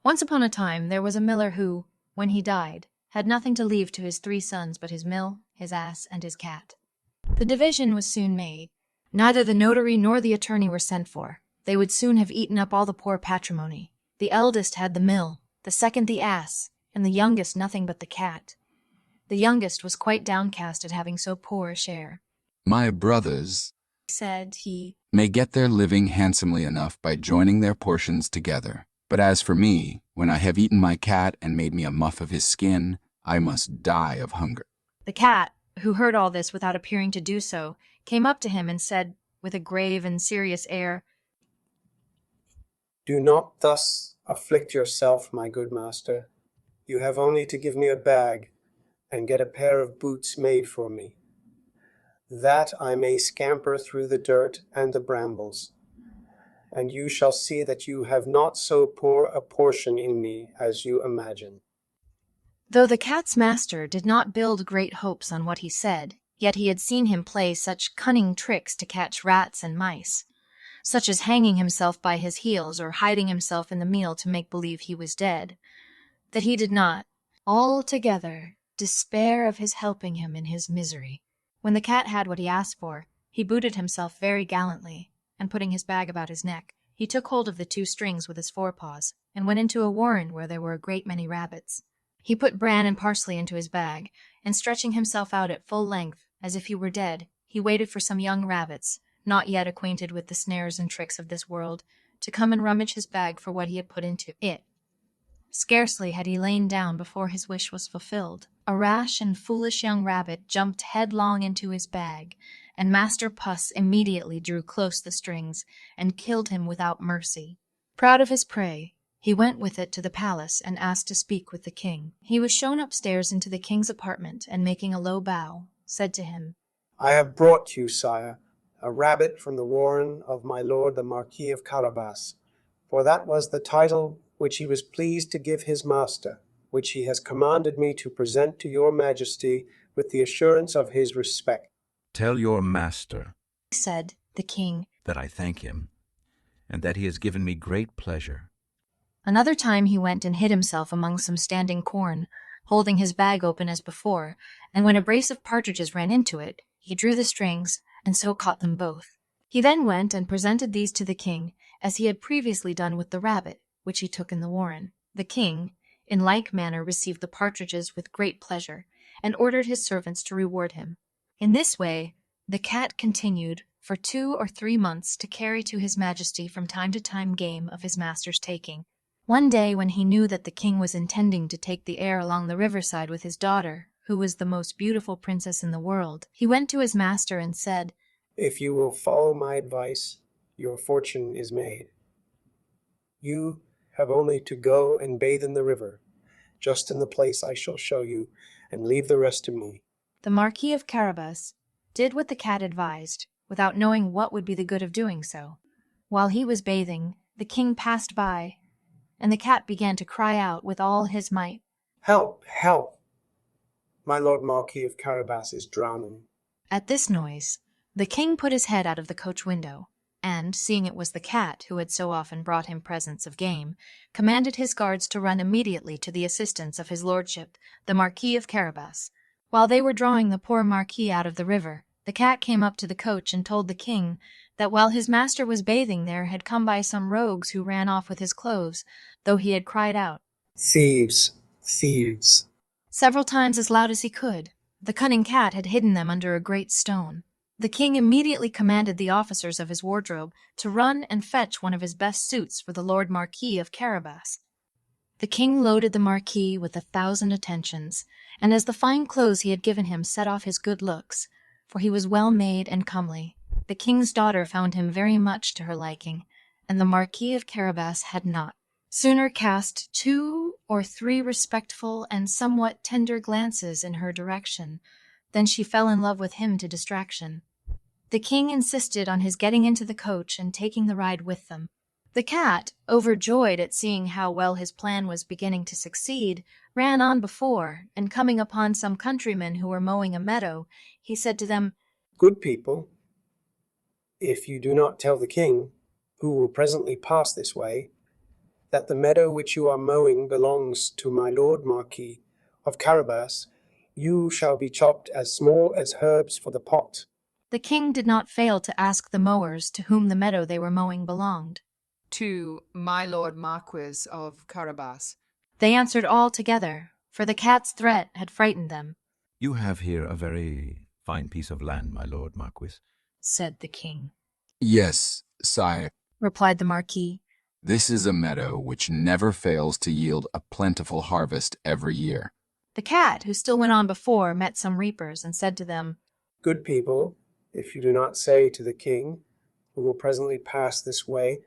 Once upon a time there was a miller who, when he died, had nothing to leave to his 3 sons but his mill, his ass, and his cat. The division was soon made. Neither the notary nor the attorney were sent for. They would soon have eaten up all the poor patrimony. The eldest had the mill, the second the ass, and the youngest nothing but the cat. The youngest was quite downcast at having so poor a share. "My brothers," said he, "may get their living handsomely enough by joining their portions together. But as for me, when I have eaten my cat and made me a muff of his skin, I must die of hunger." The cat, who heard all this without appearing to do so, came up to him and said, with a grave and serious air, "Do not thus afflict yourself, my good master. You have only to give me a bag, and get a pair of boots made for me, that I may scamper through the dirt and the brambles, and you shall see that you have not so poor a portion in me as you imagine." Though the cat's master did not build great hopes on what he said, yet he had seen him play such cunning tricks to catch rats and mice, such as hanging himself by his heels or hiding himself in the meal to make believe he was dead, that he did not altogether despair of his helping him in his misery. When the cat had what he asked for, he booted himself very gallantly, and putting his bag about his neck, he took hold of the 2 strings with his forepaws, and went into a warren where there were a great many rabbits. He put bran and parsley into his bag, and stretching himself out at full length, as if he were dead, he waited for some young rabbits, not yet acquainted with the snares and tricks of this world, to come and rummage his bag for what he had put into it. Scarcely had he lain down before his wish was fulfilled. A rash and foolish young rabbit jumped headlong into his bag, and Master Puss immediately drew close the strings and killed him without mercy. Proud of his prey, he went with it to the palace and asked to speak with the king. He was shown upstairs into the king's apartment, and making a low bow, said to him, "I have brought you, sire, a rabbit from the warren of my lord the Marquis of Carabas, for that was the title which he was pleased to give his master, which he has commanded me to present to your majesty with the assurance of his respect." "Tell your master," said the king, "that I thank him, and that he has given me great pleasure." Another time he went and hid himself among some standing corn, holding his bag open as before, and when a brace of partridges ran into it, he drew the strings, and so caught them both. He then went and presented these to the king, as he had previously done with the rabbit, which he took in the warren. The king, in like manner, received the partridges with great pleasure, and ordered his servants to reward him. In this way the cat continued for 2 or 3 months to carry to his majesty from time to time game of his master's taking. One day, when he knew that the king was intending to take the air along the riverside with his daughter, who was the most beautiful princess in the world, he went to his master and said, "If you will follow my advice, your fortune is made. You have only to go and bathe in the river, just in the place I shall show you, and leave the rest to me." The Marquis of Carabas did what the cat advised, without knowing what would be the good of doing so. While he was bathing, the king passed by, and the cat began to cry out with all his might, "Help! Help! My lord Marquis of Carabas is drowning." At this noise, the king put his head out of the coach window, and, seeing it was the cat who had so often brought him presents of game, commanded his guards to run immediately to the assistance of his lordship, the Marquis of Carabas. While they were drawing the poor Marquis out of the river, the cat came up to the coach and told the king that while his master was bathing there had come by some rogues who ran off with his clothes, though he had cried out, "Thieves! Thieves!" several times as loud as he could. The cunning cat had hidden them under a great stone. The king immediately commanded the officers of his wardrobe to run and fetch one of his best suits for the Lord Marquis of Carabas. The king loaded the Marquis with 1,000 attentions, and as the fine clothes he had given him set off his good looks, for he was well made and comely, the king's daughter found him very much to her liking, and the Marquis of Carabas had not sooner cast 2 or 3 respectful and somewhat tender glances in her direction than she fell in love with him to distraction. The king insisted on his getting into the coach and taking the ride with them. The cat, overjoyed at seeing how well his plan was beginning to succeed, ran on before, and coming upon some countrymen who were mowing a meadow, he said to them, "Good people, if you do not tell the king, who will presently pass this way, that the meadow which you are mowing belongs to my lord Marquis of Carabas. You shall be chopped as small as herbs for the pot. The king did not fail to ask the mowers to whom the meadow they were mowing belonged. To my lord Marquis of Carabas. They answered all together, for the cat's threat had frightened them. You have here a very fine piece of land, my lord Marquis, said the king. Yes, sire. Replied the Marquis. This is a meadow which never fails to yield a plentiful harvest every year. The cat, who still went on before, met some reapers and said to them, Good people, if you do not say to the king, who will presently pass this way,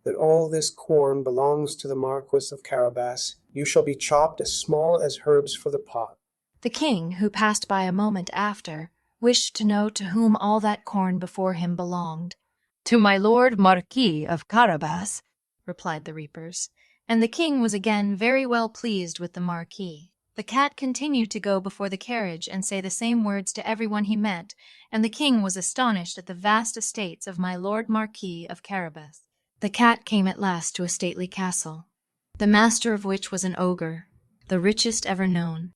that all this corn belongs to the Marquis of Carabas, you shall be chopped as small as herbs for the pot. The king, who passed by a moment after, wished to know to whom all that corn before him belonged. To my lord Marquis of Carabas, replied the reapers, and the king was again very well pleased with the Marquis. The cat continued to go before the carriage and say the same words to everyone he met, and the king was astonished at the vast estates of my lord Marquis of Carabas. The cat came at last to a stately castle, the master of which was an ogre, the richest ever known.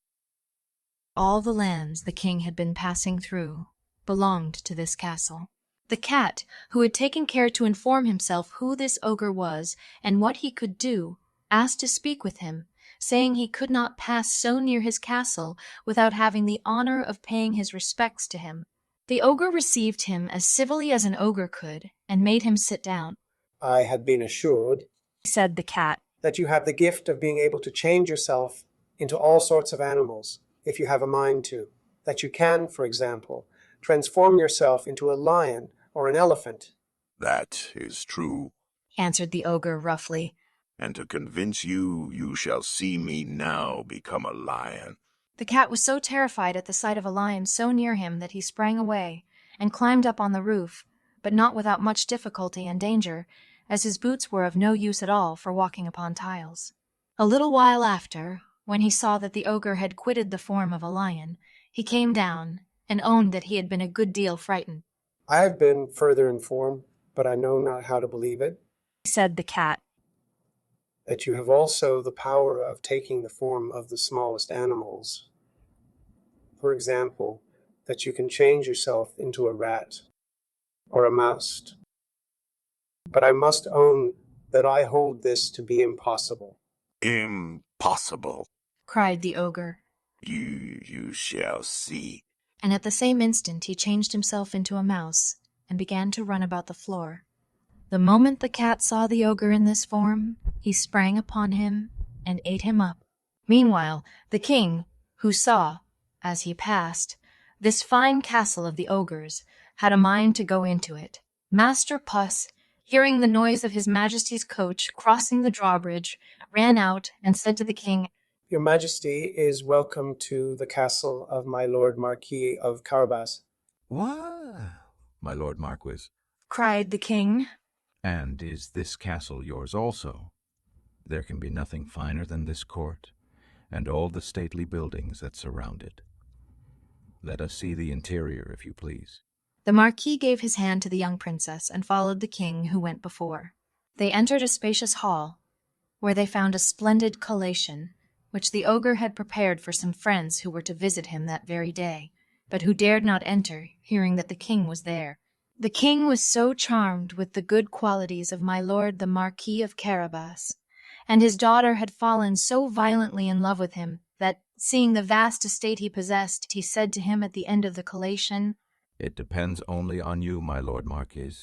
All the lands the king had been passing through belonged to this castle. The cat, who had taken care to inform himself who this ogre was and what he could do, asked to speak with him, saying he could not pass so near his castle without having the honor of paying his respects to him. The ogre received him as civilly as an ogre could, and made him sit down. I had been assured, said the cat, that you have the gift of being able to change yourself into all sorts of animals, if you have a mind to. That you can, for example, transform yourself into a lion or an elephant. That is true, answered the ogre roughly. And to convince you, you shall see me now become a lion. The cat was so terrified at the sight of a lion so near him that he sprang away and climbed up on the roof, but not without much difficulty and danger, as his boots were of no use at all for walking upon tiles. A little while after, when he saw that the ogre had quitted the form of a lion, he came down and owned that he had been a good deal frightened. I have been further informed, but I know not how to believe it, said the cat, that you have also the power of taking the form of the smallest animals. For example, that you can change yourself into a rat or a mouse. But I must own that I hold this to be impossible. Impossible, cried the ogre. You shall see. And at the same instant he changed himself into a mouse and began to run about the floor. The moment the cat saw the ogre in this form, he sprang upon him and ate him up. Meanwhile, the king, who saw, as he passed, this fine castle of the ogres, had a mind to go into it. Master Puss, hearing the noise of his Majesty's coach crossing the drawbridge, ran out and said to the king, Your Majesty is welcome to the castle of my lord Marquis of Carabas. What, my lord Marquis? cried the king. And is this castle yours also? There can be nothing finer than this court, and all the stately buildings that surround it. Let us see the interior, if you please. The Marquis gave his hand to the young princess and followed the king, who went before. They entered a spacious hall, where they found a splendid collation, which the ogre had prepared for some friends who were to visit him that very day, but who dared not enter, hearing that the king was there. The king was so charmed with the good qualities of my lord the Marquis of Carabas, and his daughter had fallen so violently in love with him, that, seeing the vast estate he possessed, he said to him at the end of the collation, It depends only on you, my lord Marquis,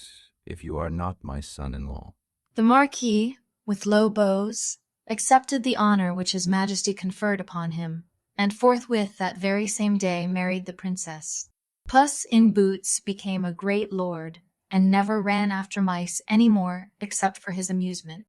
if you are not my son-in-law. The Marquis, with low bows, accepted the honor which his Majesty conferred upon him, and forthwith that very same day married the princess. Puss in Boots became a great lord, and never ran after mice any more except for his amusement.